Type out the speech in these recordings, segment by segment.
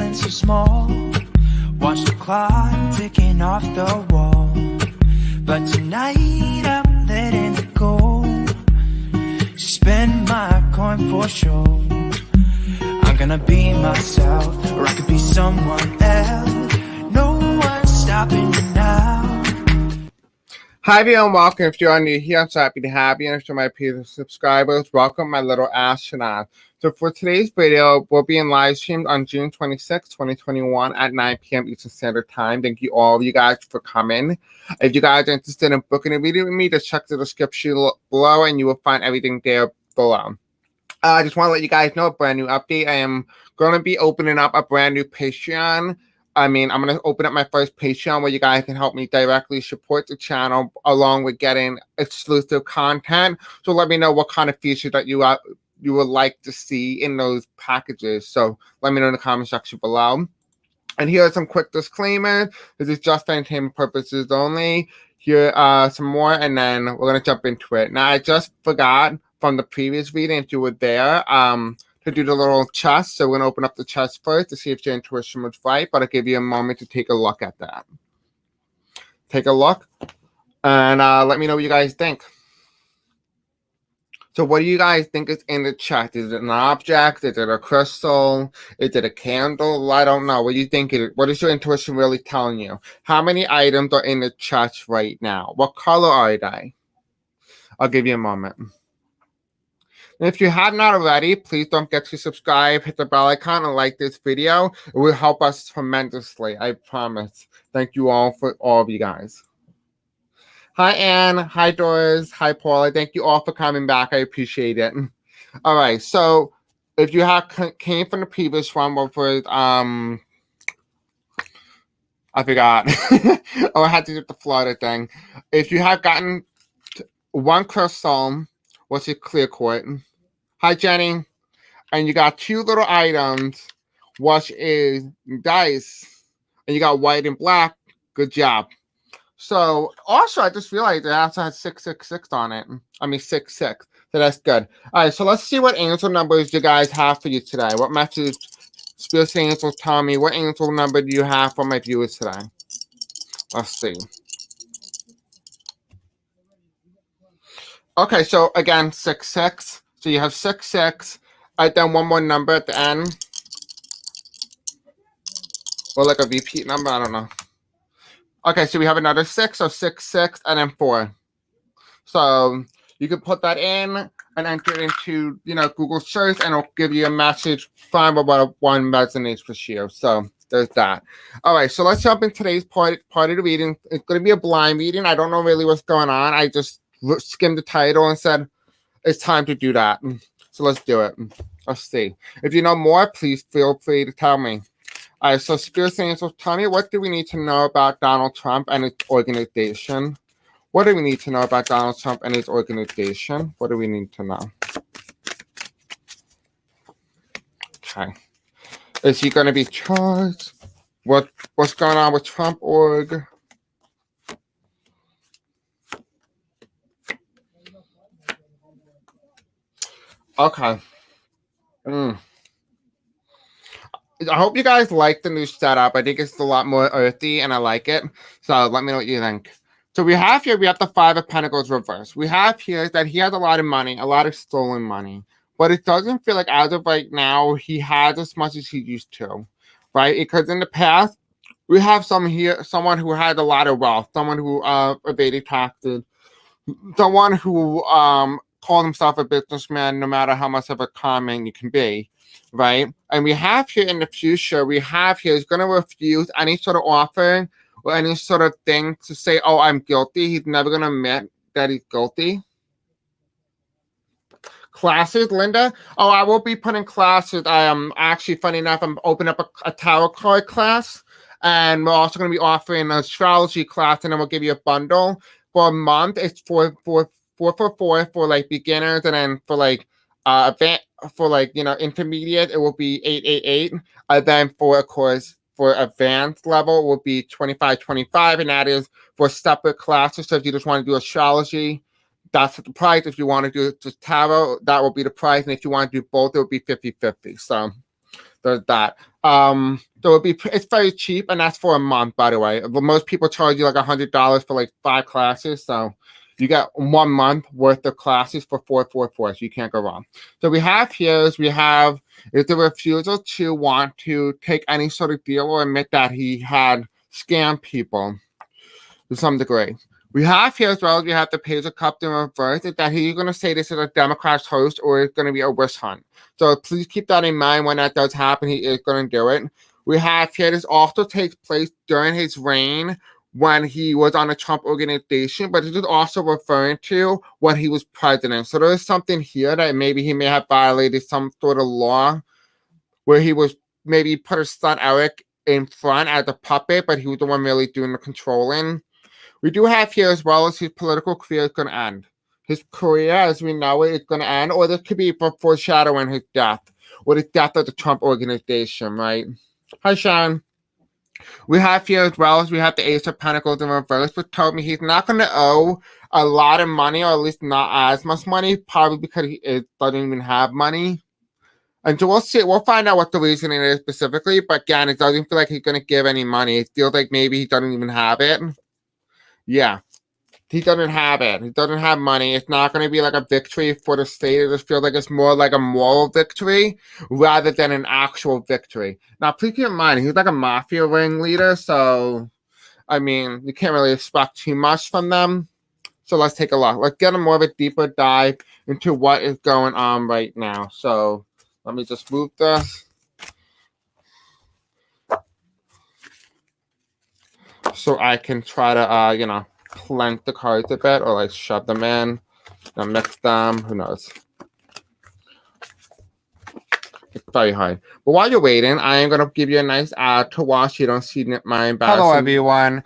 feeling so small. Watch the clock ticking off the wall. But tonight I'm letting it go. Spend my coin for sure. I'm gonna be myself, or I could be someone else. No one's stopping me now. Hi everyone, welcome. If you're new here, I'm so happy to have you. And if you're my previous subscribers, welcome my little astronaut. So for today's video, we'll be in live stream on June 26, 2021 at 9 p.m. Eastern Standard Time. Thank you all of you guys for coming. If you guys are interested in booking a video with me, just check the description below and you will find everything there below. I just want to let you guys know a brand new update. I am going to be opening up a brand new Patreon. I'm going to open up my first Patreon where you guys can help me directly support the channel along with getting exclusive content. So let me know what kind of features that you would like to see in those packages. So let me know in the comment section below. And here are some quick disclaimers. This is just for entertainment purposes only. Here are some more, and then we're going to jump into it. Now, I just forgot from the previous reading, if you were there, to do the little chest. So we're going to open up the chest first to see if your intuition was right, but I'll give you a moment to take a look at that. Take a look and let me know what you guys think. So what do you guys think is in the chest? Is it an object? Is it a crystal? Is it a candle? I don't know. What do you think it is? What is your intuition really telling you? How many items are in the chest right now? What color are they? I'll give you a moment. And if you have not already, please don't forget to subscribe, hit the bell icon, and like this video. It will help us tremendously, I promise. Thank you all for all of you guys. Hi, Anne. Hi, Doris. Hi, Paula. Thank you all for coming back. I appreciate it. All right, so if you came from the previous one, what was, I forgot. Oh, I had to do the Florida thing. If you have gotten one crystal, what's your clear quartz? Hi, Jenny. And you got two little items, which is dice. And you got white and black. Good job. So, also, I just realized it also has 666 on it. I mean, 66. So that's good. All right, so let's see what angel numbers you guys have for you today. What message Spirit Angels tell me? What angel number do you have for my viewers today? Let's see. Okay, so again, 66. So you have 66. Then one more number at the end. Or like a repeat number, I don't know. Okay, so we have another 6, so 6, 6, and then 4. So you can put that in and enter it into, Google search, and it'll give you a message. Find what one resonates for you. So there's that. All right, so let's jump in today's part of the reading. It's going to be a blind reading. I don't know really what's going on. I just skimmed the title and said it's time to do that. So let's do it. Let's see. If you know more, please feel free to tell me. All right, so Spirit Angels, tell me, what do we need to know about Donald Trump and his organization? What do we need to know about Donald Trump and his organization? What do we need to know? Okay. Is he going to be charged? What's going on with Trump org? Okay. I hope you guys like the new setup. I think it's a lot more earthy, and I like it. So let me know what you think. So we have the 5 of Pentacles reversed. We have here that he has a lot of money, a lot of stolen money. But it doesn't feel like as of right now, he has as much as he used to. Right? Because in the past, we have someone who had a lot of wealth, someone who evaded taxes, someone who called himself a businessman, no matter how much of a con man you can be, right? And we have here in the future, he's going to refuse any sort of offer or any sort of thing to say, oh, I'm guilty. He's never going to admit that he's guilty. Classes, Linda? Oh, I will be putting classes. I am actually, funny enough, I'm opening up a tarot card class, and we're also going to be offering an astrology class, and then we'll give you a bundle for a month. It's for like beginners, and then for like intermediate, it will be 888. Then for, of course, for advanced level, it will be 2525, and that is for separate classes. So if you just want to do astrology, that's the price. If you want to do just tarot, that will be the price. And if you want to do both, it will be 50-50. So there's that. It's very cheap, and that's for a month, by the way. But most people charge you like $100 for like 5 classes, so you got 1 month worth of classes for 444, so you can't go wrong. So we have here is the refusal to want to take any sort of deal or admit that he had scammed people to some degree. We have here as well, we have the page of cups in reverse, is that he's going to say this is a Democrat's host or it's going to be a witch hunt. So please keep that in mind when that does happen. He is going to do it. We have here, this also takes place during his reign when he was on the Trump Organization, but this is also referring to when he was president. So there is something here that maybe he may have violated some sort of law where he was maybe put his son Eric in front as a puppet, but he was the one really doing the controlling. We do have here as well as his political career is going to end. His career, as we know it, is going to end, or this could be for foreshadowing his death, or the death of the Trump Organization, right? Hi, Sean. We have here as well as we have the Ace of Pentacles in reverse, which told me he's not going to owe a lot of money, or at least not as much money, probably because he doesn't even have money. And so we'll see. We'll find out what the reasoning is specifically, but again, it doesn't feel like he's going to give any money. It feels like maybe he doesn't even have it. Yeah, he doesn't have it. He doesn't have money. It's not going to be like a victory for the state. It just feels like it's more like a moral victory rather than an actual victory. Now, please keep in mind, he's like a mafia ringleader, so, I mean, you can't really expect too much from them. So let's take a look. Let's get a more of a deeper dive into what is going on right now. So let me just move this. So I can try to, clank the cards a bit or like shove them in and mix them. Who knows? It's very hard. But while you're waiting, I am going to give you a nice ad to watch. You don't see my embarrassing. Hello, everyone.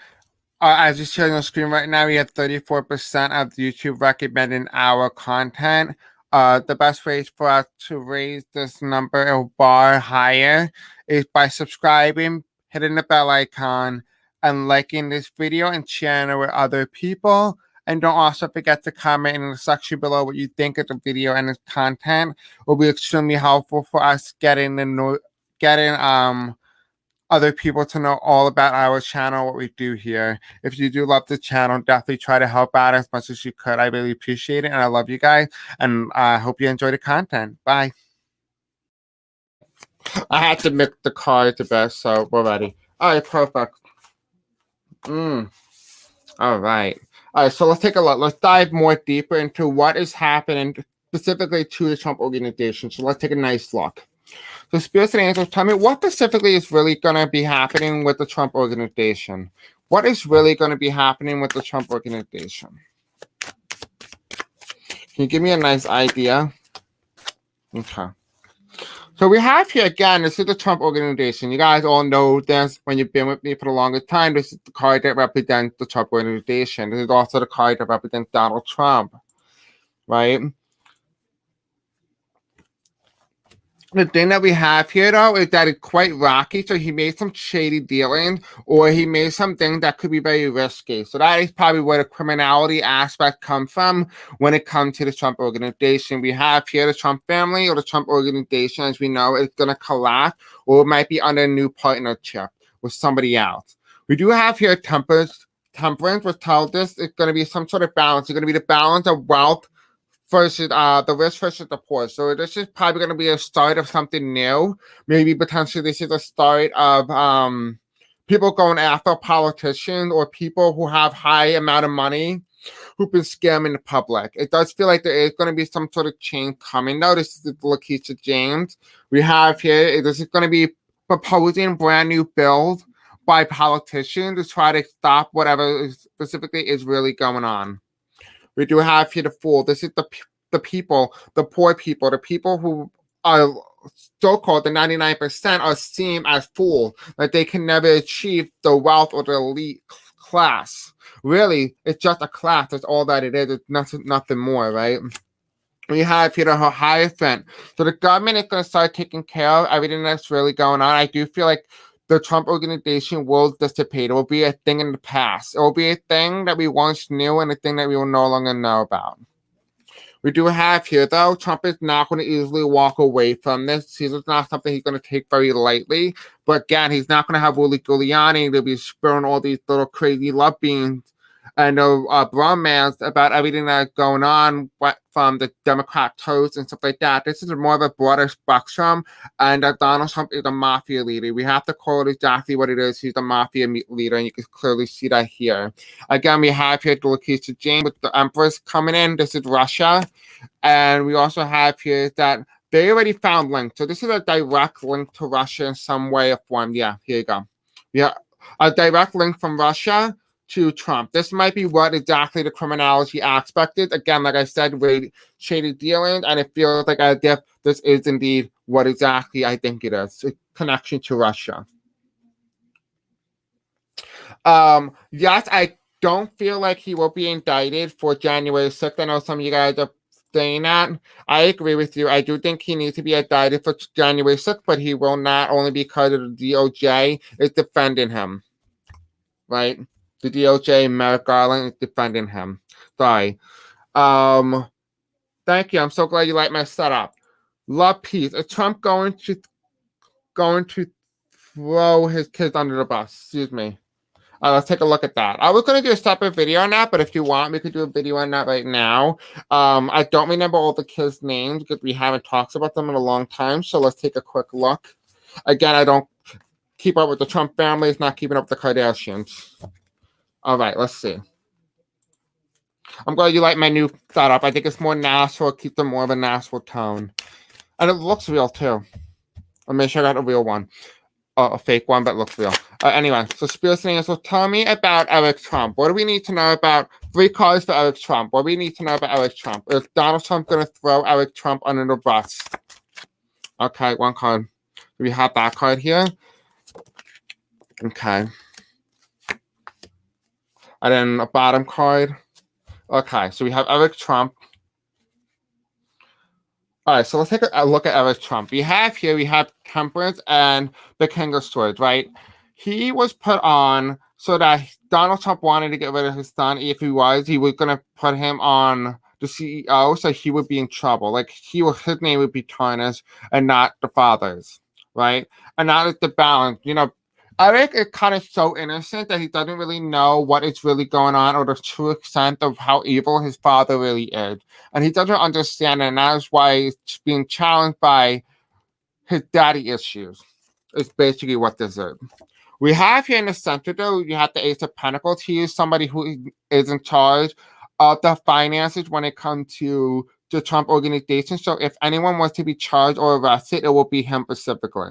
As you see on the screen right now, we have 34% of YouTube recommending our content. The best way for us to raise this number or bar higher is by subscribing, hitting the bell icon, and liking this video and sharing it with other people. And don't also forget to comment in the section below what you think of the video and its content. It will be extremely helpful for us getting other people to know all about our channel, what we do here. If you do love the channel, definitely try to help out as much as you could. I really appreciate it, and I love you guys, and I hope you enjoy the content. Bye. I had to mix the cards a bit, so we're ready. All right, perfect. All right. So let's take a look. Let's dive more deeper into what is happening specifically to the Trump Organization. So let's take a nice look. So spirits and angels, tell me what specifically is really going to be happening with the Trump Organization. What is really going to be happening with the Trump Organization? Can you give me a nice idea? Okay. So we have here again, this is the Trump Organization. You guys all know this when you've been with me for the longest time. This is the card that represents the Trump Organization. This is also the card that represents Donald Trump, right? The thing that we have here, though, is that it's quite rocky. So he made some shady dealings, or he made something that could be very risky. So that is probably where the criminality aspect comes from when it comes to the Trump Organization. We have here the Trump family or the Trump Organization, as we know, is going to collapse, or it might be under a new partnership with somebody else. We do have here temperance, which tells us it's going to be some sort of balance. It's going to be the balance of wealth versus the rich versus the poor. So this is probably going to be a start of something new. Maybe potentially this is a start of people going after politicians or people who have high amount of money who've been scamming the public. It does feel like there is going to be some sort of change coming. Now, this is Lakeisha James. We have here, this is going to be proposing brand new bills by politicians to try to stop whatever specifically is really going on. We do have here the fool. This is the people, the poor people, the people who are so-called the 99% are seen as fools, that they can never achieve the wealth or the elite class. Really, it's just a class. That's all that it is. It's nothing more, right? We have here the Hierophant. So the government is going to start taking care of everything that's really going on. I do feel like the Trump Organization will dissipate. It will be a thing in the past. It will be a thing that we once knew and a thing that we will no longer know about. We do have here, though, Trump is not going to easily walk away from this. This is not something he's going to take very lightly. But again, he's not going to have Rudy Giuliani to be spilling all these little crazy love beans and bromance about everything that's going on from the Democrat toast and stuff like that. This is more of a broader spectrum, and Donald Trump is a mafia leader. We have to call it exactly what it is. He's a mafia leader, and you can clearly see that here. Again, we have here the Lakeisha Jane with the Empress coming in. This is Russia. And we also have here that they already found links. So this is a direct link to Russia in some way or form. Yeah, here you go. Yeah, a direct link from Russia to Trump. This might be what exactly the criminology aspect is. Again, like I said, with shady dealing, and it feels like as if this is indeed what exactly I think it is. A connection to Russia. Yes, I don't feel like he will be indicted for January 6th. I know some of you guys are saying that. I agree with you. I do think he needs to be indicted for January 6th, but he will not, only because of the DOJ is defending him. Right? The DOJ, Merrick Garland, is defending him. Sorry. Thank you. I'm so glad you like my setup. Love peace. Is Trump going to throw his kids under the bus? Excuse me. Let's take a look at that. I was going to do a separate video on that, but if you want, we could do a video on that right now. I don't remember all the kids' names because we haven't talked about them in a long time, so let's take a quick look. Again, I don't keep up with the Trump family. It's not keeping up with the Kardashians. All right, let's see. I'm glad you like my new setup. I think it's more natural. It keeps them more of a natural tone. And it looks real, too. I'll make sure I got a real one. A fake one, but looks real. Anyway, so Spears saying, so tell me about Eric Trump. What do we need to know about 3 cards for Eric Trump? What do we need to know about Eric Trump? Is Donald Trump going to throw Eric Trump under the bus? Okay, 1 card. We have that card here. Okay. And then a bottom card. Okay, so we have Eric Trump. All right, so let's take a look at Eric Trump. We have Temperance and the King of Swords, right? He was put on so that Donald Trump wanted to get rid of his son. If he was going to put him on the CEO, so he would be in trouble. Like, his name would be tarnished and not the father's, right? And that is the balance. Eric is kind of so innocent that he doesn't really know what is really going on or the true extent of how evil his father really is. And he doesn't understand it, and that is why he's being challenged by his daddy issues. It's basically what this is. We have here in the center, though, you have the Ace of Pentacles. He is somebody who is in charge of the finances when it comes to the Trump Organization. So if anyone was to be charged or arrested, it will be him specifically.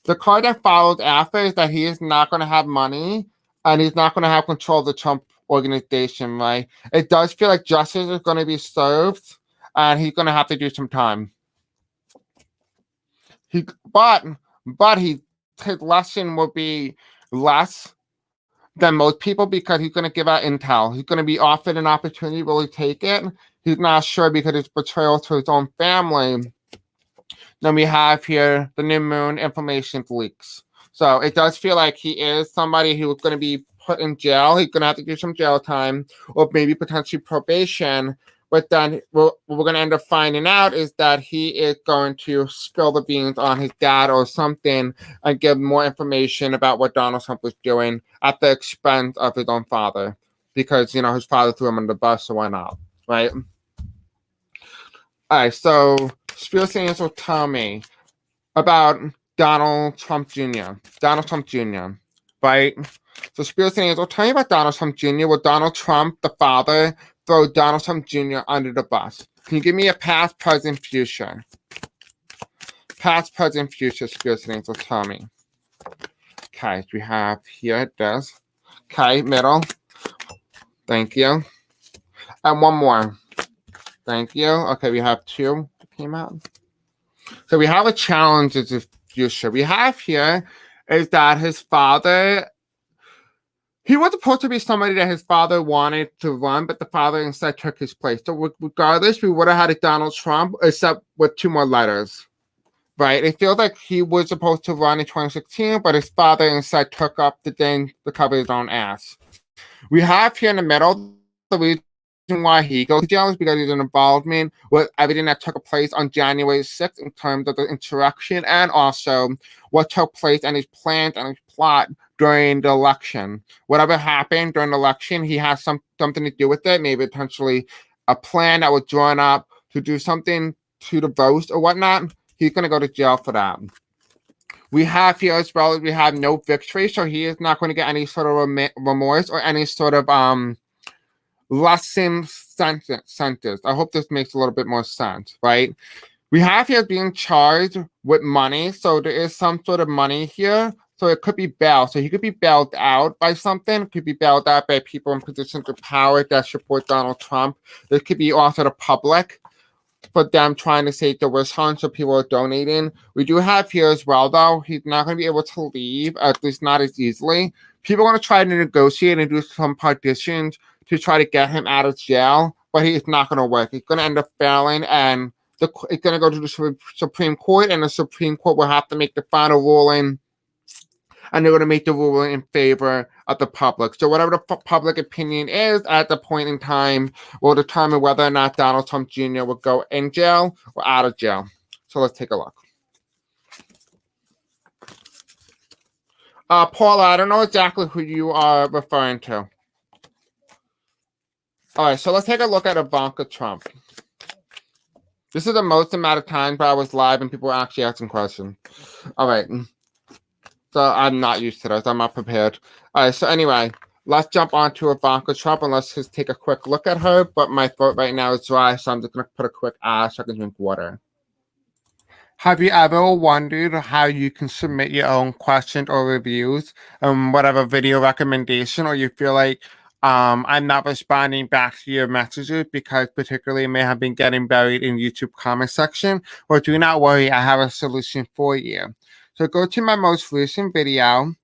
The card that follows after is that he is not going to have money and he's not going to have control of the Trump Organization, right? It does feel like justice is going to be served and he's going to have to do some time. But his lesson will be less than most people because he's going to give out intel. He's going to be offered an opportunity. Will he take it? He's not sure because it's betrayal to his own family. Then we have here the new moon information leaks. So it does feel like he is somebody who's going to be put in jail. He's going to have to do some jail time or maybe potentially probation. But then what we're going to end up finding out is that he is going to spill the beans on his dad or something and give more information about what Donald Trump was doing at the expense of his own father. Because, his father threw him on the bus, so why not? Right? All right, so Spirit Singers will tell me about Donald Trump Jr. Donald Trump Jr., right? So Spirit Singers will tell me about Donald Trump Jr. Will Donald Trump, the father, throw Donald Trump Jr. under the bus? Can you give me a past, present, future? Past, present, future, Spirit Singers will tell me. Okay, we have here this. Okay, middle. Thank you. And one more. Thank you. Okay, we have 2 that came out. So we have a challenge as a future. We have here is that his father, he was supposed to be somebody that his father wanted to run, but the father instead took his place. So regardless, we would have had a Donald Trump, except with 2 more letters, right? It feels like he was supposed to run in 2016, but his father instead took up the thing to cover his own ass. We have here in the middle, the reason why he goes to jail is because he's an involvement with everything that took place on January 6th in terms of the insurrection and also what took place and his plans and his plot during the election. Whatever happened during the election, he has something to do with it, maybe potentially a plan that was drawn up to do something to the votes or whatnot. He's going to go to jail for that. We have here as well, we have no victory, so he is not going to get any sort of remorse or any sort of lesson sentence. I hope this makes a little bit more sense, right? We have here being charged with money, so there is some sort of money here. So it could be bail. So he could be bailed out by something. Could be bailed out by people in positions of power that support Donald Trump. There could be also the public for them trying to save the witch hunt, so people are donating. We do have here as well, though, he's not going to be able to leave, at least not as easily. People are going to try to negotiate and do some partitions to try to get him out of jail, but it's not going to work. He's going to end up failing, and it's going to go to the Supreme Court, and the Supreme Court will have to make the final ruling, and they're going to make the ruling in favor of the public. So whatever the public opinion is at the point in time will determine whether or not Donald Trump Jr. will go in jail or out of jail. So let's take a look. Paula, I don't know exactly who you are referring to. All right, so let's take a look at Ivanka Trump. This is the most amount of time that I was live and people were actually asking questions. All right. So I'm not used to this. I'm not prepared. All right, so anyway, let's jump on to Ivanka Trump and let's just take a quick look at her. But my throat right now is dry, so I'm just going to put a quick so I can drink water. Have you ever wondered how you can submit your own questions or reviews, whatever video recommendation, or you feel like I'm not responding back to your messages because particularly it may have been getting buried in YouTube comment section? Well, do not worry, I have a solution for you. So go to my most recent video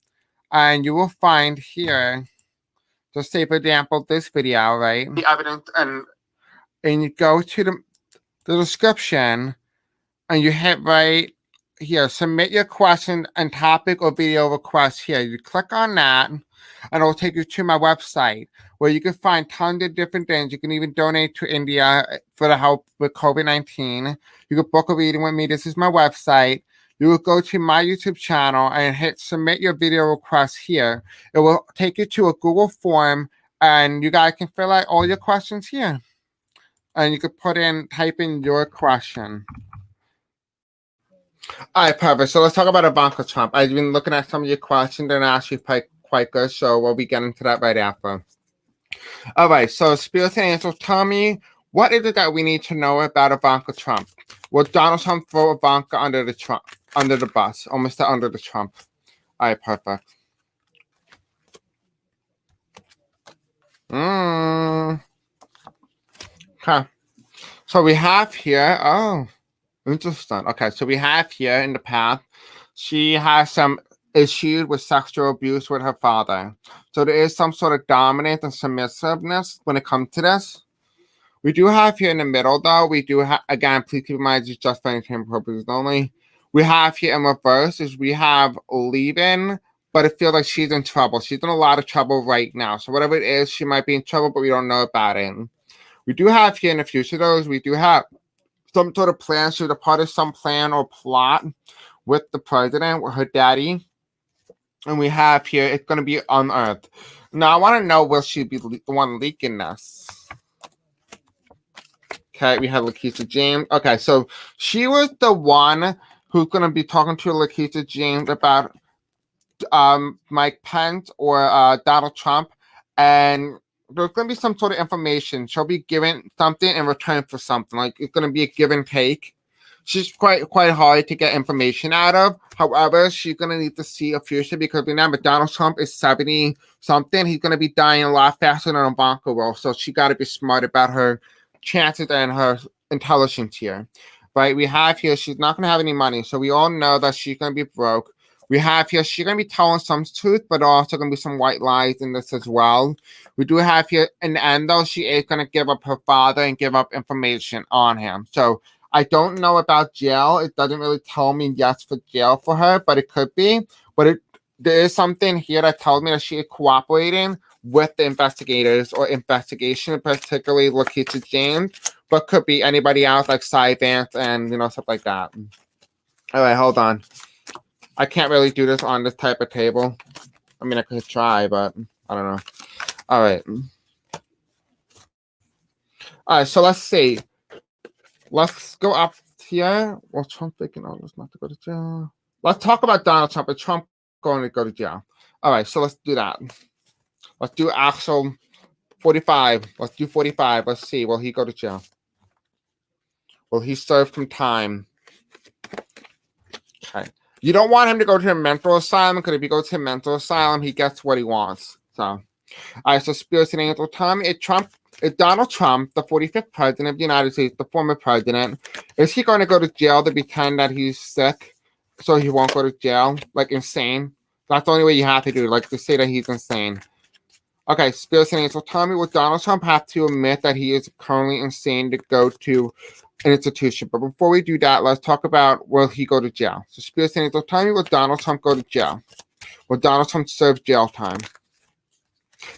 and you will find here, just say for example, this video, right? The evidence, and you go to the description and you hit right here, submit your question and topic or video request here. You click on that and it'll take you to my website where you can find tons of different things. You can even donate to India for the help with COVID-19. You can book a reading with me. This is my website. You will go to my YouTube channel and hit submit your video request here. It will take you to a Google form and you guys can fill out all your questions here. And you can type in your question. All right, perfect. So let's talk about Ivanka Trump. I've been looking at some of your questions and actually quite good, so we'll be getting to that right after. All right, so Spirits and Angels, tell me, what is it that we need to know about Ivanka Trump? Will Donald Trump throw Ivanka under the bus, almost under the Trump? All right, perfect. Okay. So we have here, interesting. Okay, so we have here in the past, she has some issues with sexual abuse with her father. So there is some sort of dominance and submissiveness when it comes to this. We do have here in the middle, though, we do have, again, please keep in mind, it's just for entertainment purposes only. We have here in reverse is we have leaving, but it feels like she's in trouble. She's in a lot of trouble right now. So whatever it is, she might be in trouble, but we don't know about it. We do have here in the future, though, we do have some sort of plan. She was a part of some plan or plot with the president, with her daddy. And we have here, it's going to be unearthed. Now, I want to know, will she be the one leaking this? Okay, we have Lakeisha James. Okay, so she was the one who's going to be talking to Lakeisha James about Mike Pence or Donald Trump. And there's going to be some sort of information. She'll be given something in return for something. Like, it's going to be a give and take. She's quite hard to get information out of. However, she's going to need to see a future because remember, Donald Trump is 70-something. He's going to be dying a lot faster than Ivanka will. So she got to be smart about her chances and her intelligence here. Right? We have here, she's not going to have any money. So we all know that she's going to be broke. We have here, she's going to be telling some truth, but also going to be some white lies in this as well. We do have here, in the end, though, she is going to give up her father and give up information on him. So I don't know about jail. It doesn't really tell me yes for jail for her, but it could be. But there is something here that tells me that she is cooperating with the investigators or investigation, particularly Lakeisha James, but could be anybody else like Cy Vance and stuff like that. All right, hold on. I can't really do this on this type of table. I mean, I could try, but I don't know. All right. All right, so let's see. Let's go up here. Well, Trump taking orders not to go to jail. Let's talk about Donald Trump and Trump going to go to jail. All right, so let's do that. Let's do actual 45. Let's do 45. Let's see. Will he go to jail? Will he serve some time? Okay. You don't want him to go to a mental asylum because if he goes to a mental asylum, he gets what he wants. So, all right, so Spears and Angel, Tommy, is Donald Trump, the 45th president of the United States, the former president, is he going to go to jail to pretend that he's sick so he won't go to jail? Like insane? That's the only way you have to do it, like to say that he's insane. Okay, Spears and Angel, Tommy, will Donald Trump have to admit that he is currently insane to go to an institution? But before we do that, let's talk about will he go to jail? So Spears and Angel, Tommy, will Donald Trump go to jail? Will Donald Trump serve jail time?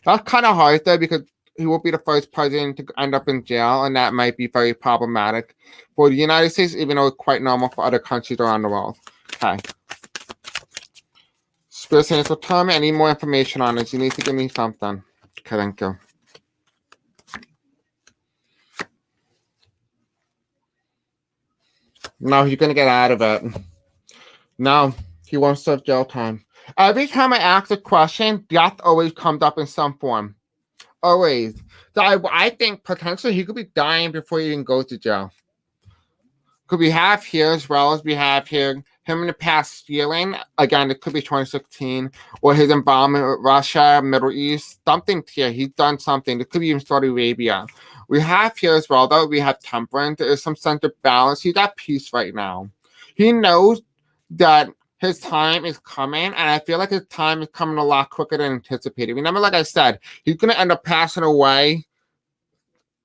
That's kind of hard though because he will be the first president to end up in jail, and that might be very problematic for the United States, even though it's quite normal for other countries around the world. Okay. Spirit saying, so Tom, I need more information on this. You need to give me something. Okay, thank you. No, he's going to get out of it. No, he won't serve jail time. Every time I ask a question, death always comes up in some form. Always. So I think potentially he could be dying before he even goes to jail. Could we have here as well as we have here him in the past stealing? Again, it could be 2016 or his involvement with Russia, Middle East, something here. He's done something. It could be even Saudi Arabia. We have here as well, though, we have temperance. There is some sense of balance. He's at peace right now. He knows that his time is coming, and I feel like his time is coming a lot quicker than anticipated. Remember, like I said, he's going to end up passing away.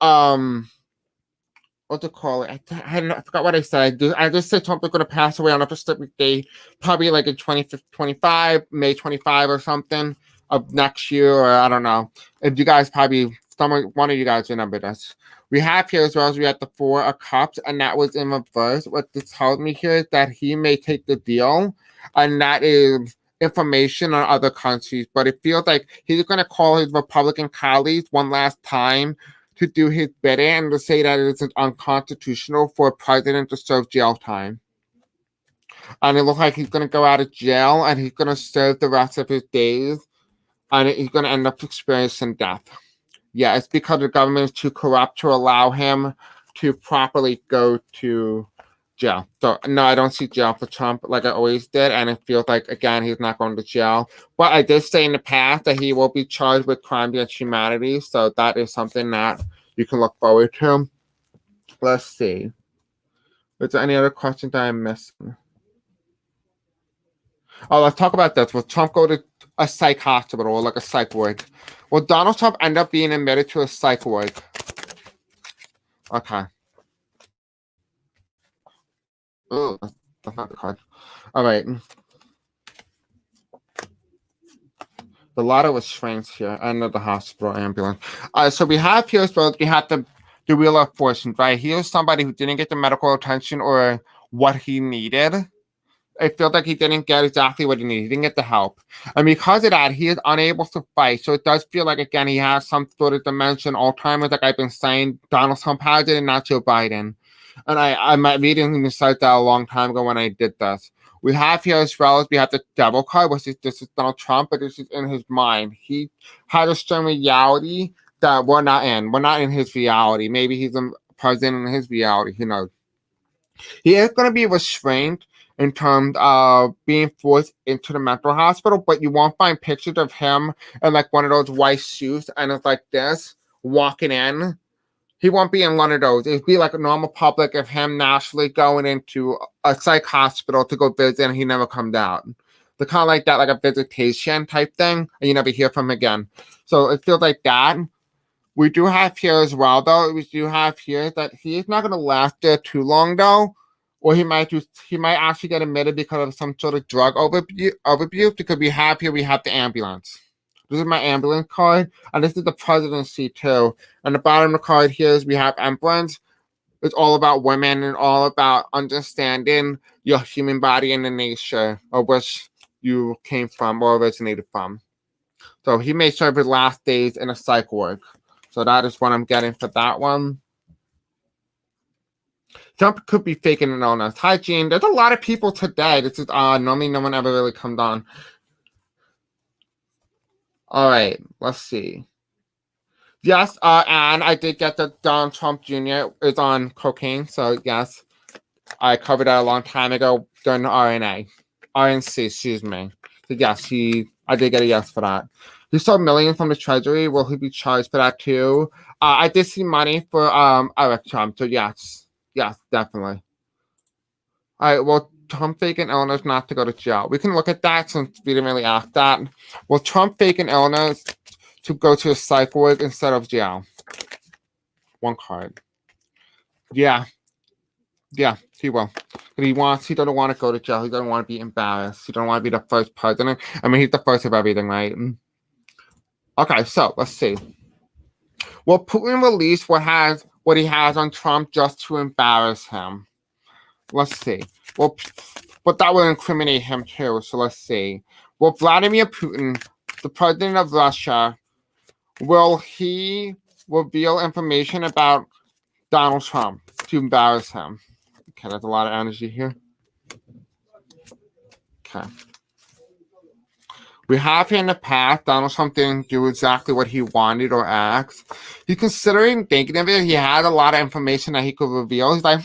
What to call it? I forgot what I said. I just said Trump is going to pass away on a specific day, probably like in 2025, May 25 or something of next year, or I don't know. If you guys one of you guys remember this. We have here as well as we have the 4 of Cups, and that was in reverse. What this tells me here is that he may take the deal, and that is information on other countries. But it feels like he's going to call his Republican colleagues one last time to do his bidding and to say that it is unconstitutional for a president to serve jail time. And it looks like he's going to go out of jail and he's going to serve the rest of his days, and he's going to end up experiencing death. Yeah, it's because the government is too corrupt to allow him to properly go to jail. So, no, I don't see jail for Trump like I always did, and it feels like, again, he's not going to jail. But I did say in the past that he will be charged with crimes against humanity, so that is something that you can look forward to. Let's see. Is there any other questions that I'm missing? Oh, let's talk about this. Will Trump go to a psych hospital or like a psych ward? Will Donald Trump end up being admitted to a psych ward? Okay. Oh, that's not the card. All right. The lotto was strange here. I know the hospital ambulance. So we have here as well, we have the real enforcement, right? Here's somebody who didn't get the medical attention or what he needed. It felt like he didn't get exactly what he needed. He didn't get the help. And because of that, he is unable to fight. So it does feel like, again, he has some sort of dementia, Alzheimer's, like I've been saying. Donald Trump has it and not Joe Biden. And I might reading even said that a long time ago when I did this. We have here as well as we have the devil card, which is this is Donald Trump, but this is in his mind. He had a certain reality that we're not in. We're not in his reality. Maybe he's a president in his reality. Who knows? He is going to be restrained in terms of being forced into the mental hospital, but you won't find pictures of him in like one of those white suits and it's like this walking in. He won't be in one of those. It'd be like a normal public of him naturally going into a psych hospital to go visit and he never comes out. They're kind of like that, like a visitation type thing, and you never hear from him again. So it feels like that. We do have here as well, though. We do have here that he's not going to last there too long, though. or he might actually get admitted because of some sort of drug overabuse. Because we have the ambulance. This is my ambulance card, and this is the presidency too. And the bottom of the card here is we have ambulance. It's all about women and all about understanding your human body and the nature of which you came from or originated from. So he may serve his last days in a psych ward. So that is what I'm getting for that one. Trump could be faking an illness. Hi, Gene. There's a lot of people today. This is normally no one ever really comes on. All right, let's see. Yes, and I did get that Donald Trump Jr. is on cocaine. So yes, I covered that a long time ago during the RNC, excuse me. So yes, I did get a yes for that. He stole millions from the Treasury. Will he be charged for that too? I did see money for Eric Trump. So yes, definitely. All right, well, Trump faking illness not to go to jail. We can look at that since we didn't really ask that. Will Trump faking illness to go to a psych ward instead of jail? One card. Yeah, he will. He doesn't want to go to jail. He doesn't want to be embarrassed. He doesn't want to be the first president. I mean, he's the first of everything, right? Okay, so let's see. Will Putin release what he has on Trump just to embarrass him? Let's see. Well, but that will incriminate him too. So let's see. Will Vladimir Putin, the president of Russia, will he reveal information about Donald Trump to embarrass him? Okay, that's a lot of energy here. Okay. We have here in the past, Donald Trump didn't do exactly what he wanted or asked. He's considering thinking of it. He had a lot of information that he could reveal. He's like,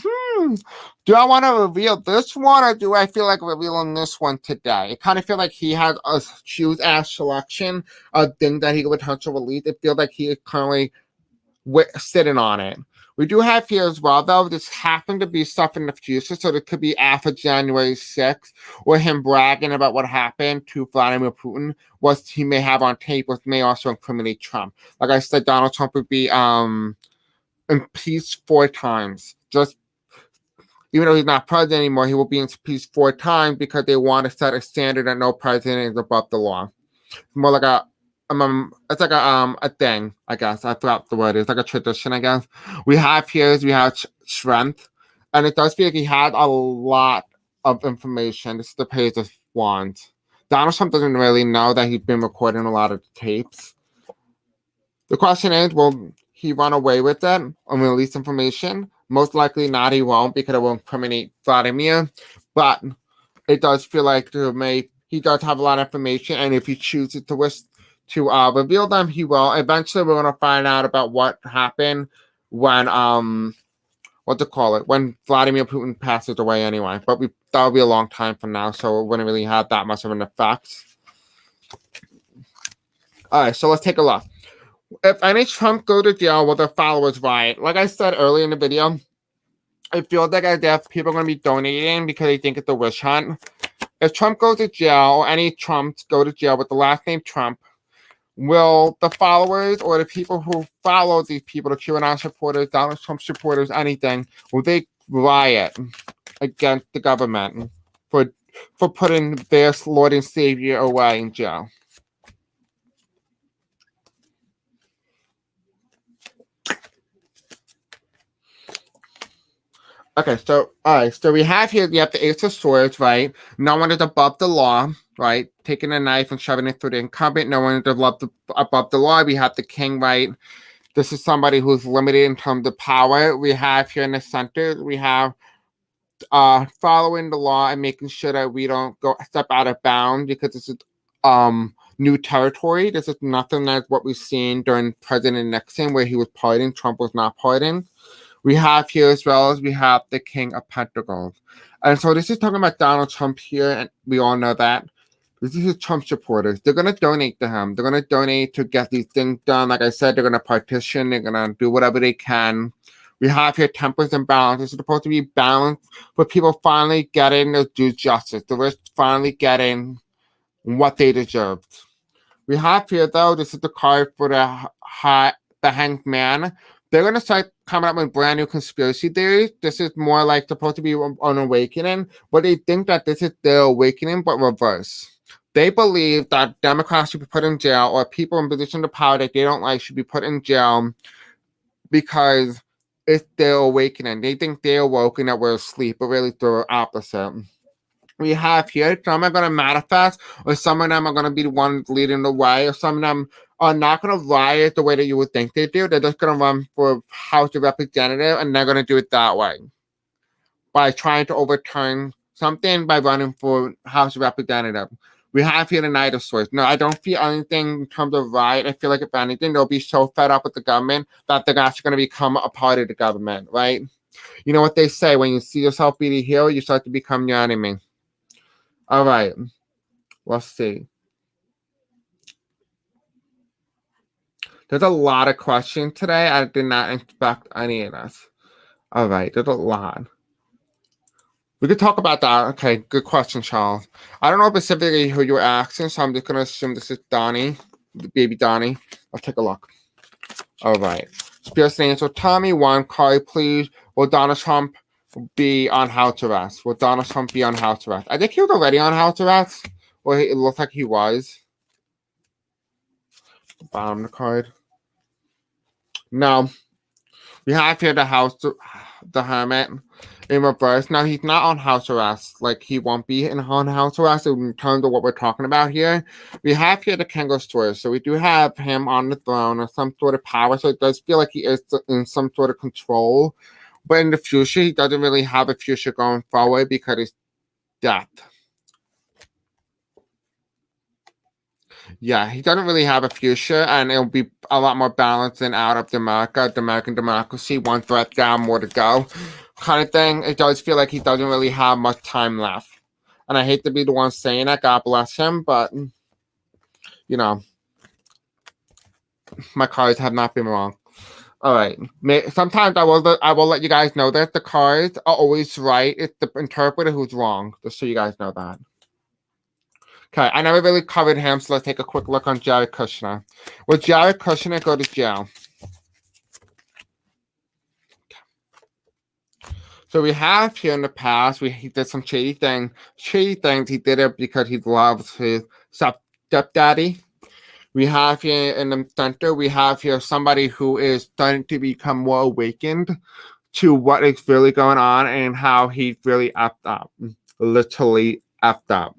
do I want to reveal this one or do I feel like revealing this one today? I kind of feel like he has a choose-ass selection of things that he could potentially release. It feels like he is currently sitting on it. We do have here as well, though, this happened to be stuff in the future, so it could be after January 6th, or him bragging about what happened to Vladimir Putin, what he may have on tape, which may also incriminate Trump. Like I said, Donald Trump would be impeached 4 times. Just even though he's not president anymore, he will be impeached 4 times because they want to set a standard that no president is above the law. More like it's like a thing, I guess. I forgot the word. It's like a tradition, I guess. We have strength, and it does feel like he had a lot of information. This is the page of wands. Donald Trump doesn't really know that he's been recording a lot of tapes. The question is, will he run away with it and release information? Most likely not, he won't, because it will incriminate Vladimir. But it does feel like he does have a lot of information, and if he chooses to reveal them, he will. Eventually, we're going to find out about what happened when when Vladimir Putin passes away anyway. But that'll be a long time from now, so it wouldn't really have that much of an effect. All right, so let's take a look. If any Trump go to jail, will their followers riot? Like I said earlier in the video, it feels like people are going to be donating because they think it's a witch hunt. If Trump goes to jail, or any Trumps go to jail with the last name Trump, will the followers or the people who follow these people, the QAnon supporters, Donald Trump supporters, anything, will they riot against the government for putting their Lord and Savior away in jail? Okay, so we have here, we have the Ace of Swords, right? No one is above the law, right? Taking a knife and shoving it through the incumbent. No one is above the law. We have the king, right? This is somebody who's limited in terms of power. We have here in the center, we have following the law and making sure that we don't step out of bounds, because this is new territory. This is nothing like what we've seen during President Nixon, where he was pardoning. Trump was not pardoning. We have here as well as we have the King of Pentacles. And so this is talking about Donald Trump here, and we all know that. This is his Trump supporters. They're going to donate to him. They're going to donate to get these things done. Like I said, they're going to partition. They're going to do whatever they can. We have here tempers and balance. This is supposed to be balanced, but people finally getting their due justice. The rich finally getting what they deserved. We have here, though, this is the card for the hanged man. they're going to start coming up with brand new conspiracy theories. This is more like supposed to be an awakening, but they think that this is their awakening, but reverse. They believe that Democrats should be put in jail, or people in position of power that they don't like should be put in jail because it's their awakening. They think they're awoken, that we're asleep, but really the opposite. We have here, some are going to manifest, or some of them are going to be the ones leading the way, or some of them are not going to riot the way that you would think they do. They're just going to run for House of Representative, and they're going to do it that way by trying to overturn something by running for House of Representative. We have here the Knight of Swords. No, I don't feel anything in terms of riot. I feel like if anything, they'll be so fed up with the government that they're actually going to become a part of the government, right? You know what they say, when you see yourself be the hero, you start to become your enemy. All right, let's see. There's a lot of questions today. I did not expect any of this. All right, there's a lot. We could talk about that. Okay, good question, Charles. I don't know specifically who you're asking, so I'm just going to assume this is Donnie, baby Donnie. Let's take a look. All right. Spirits and Angel, tell me one, Carly, please. Will Donald Trump be on house arrest? Will Donald Trump be on house arrest? I think he was already on house arrest, or it looks like he was. Bottom of the card. No. We have here the hermit in reverse. Now, he's not on house arrest. Like, he won't be on house arrest in terms of what we're talking about here. We have here the King of Swords. So we do have him on the throne or some sort of power. So it does feel like he is in some sort of control. But in the future, he doesn't really have a future going forward because it's death. Yeah, he doesn't really have a future, and it'll be a lot more balanced and out of the American democracy. One threat down, more to go, kind of thing. It does feel like he doesn't really have much time left. And I hate to be the one saying that, God bless him, but, you know, my cards have not been wrong. All right. Sometimes I will let you guys know that the cards are always right. It's the interpreter who's wrong, just so you guys know that. Okay, I never really covered him, so let's take a quick look on Jared Kushner. Will Jared Kushner go to jail? Okay. So we have here in the past, he did some shady things. He did it because he loves his stepdaddy. We have here in the center, we have here somebody who is starting to become more awakened to what is really going on and how he's really effed up. Literally effed up.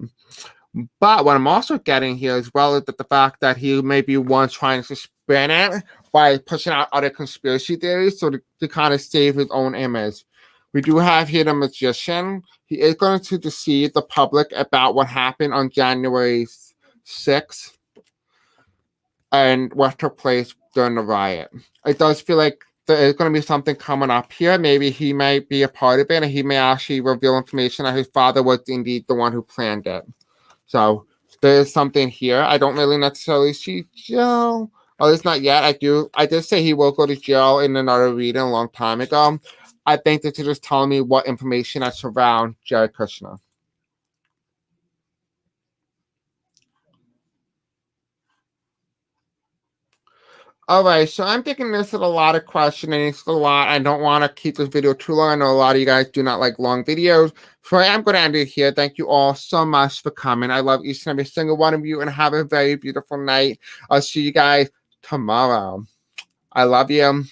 But what I'm also getting here as well is that the fact that he may be one trying to spin it by pushing out other conspiracy theories so to kind of save his own image. We do have here the Magician. He is going to deceive the public about what happened on January 6th and what took place during the riot. It does feel like there is going to be something coming up here. Maybe he might be a part of it, and he may actually reveal information that his father was indeed the one who planned it. So there is something here. I don't really necessarily see jail. Oh, it's not yet. I did say he will go to jail in another reading a long time ago. I think that you're just telling me what information I surround Jared Kushner. All right, so I'm thinking this is a lot of questioning. It's a lot. I don't want to keep this video too long. I know a lot of you guys do not like long videos. So I am going to end it here. Thank you all so much for coming. I love each and every single one of you, and have a very beautiful night. I'll see you guys tomorrow. I love you.